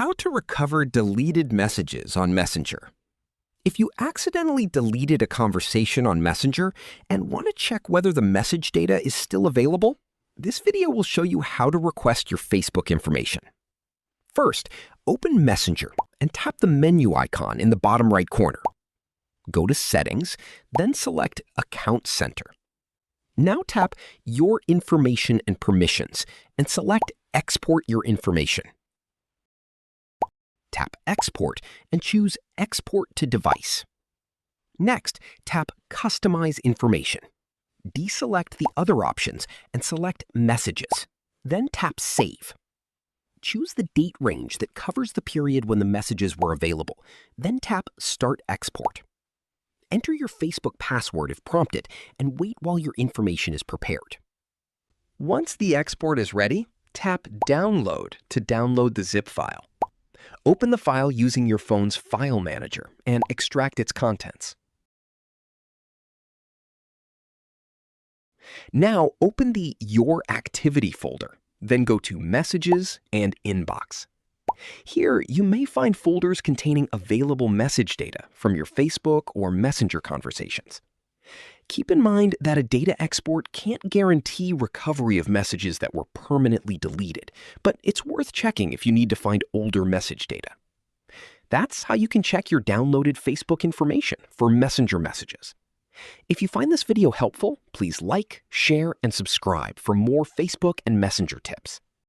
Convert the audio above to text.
How to recover deleted messages on Messenger. If you accidentally deleted a conversation on Messenger and want to check whether the message data is still available, this video will show you how to request your Facebook information. First, open Messenger and tap the menu icon in the bottom right corner. Go to Settings, then select Account Center. Now tap Your Information and Permissions and select Export Your Information. Tap Export and choose Export to Device. Next, tap Customize Information. Deselect the other options and select Messages. Then tap Save. Choose the date range that covers the period when the messages were available. Then tap Start Export. Enter your Facebook password if prompted and wait while your information is prepared. Once the export is ready, tap Download to download the zip file. Open the file using your phone's file manager and extract its contents. Now open the Your Activity folder, then go to Messages and Inbox. Here, you may find folders containing available message data from your Facebook or Messenger conversations. Keep in mind that a data export can't guarantee recovery of messages that were permanently deleted, but it's worth checking if you need to find older message data. That's how you can check your downloaded Facebook information for Messenger messages. If you find this video helpful, please like, share, and subscribe for more Facebook and Messenger tips.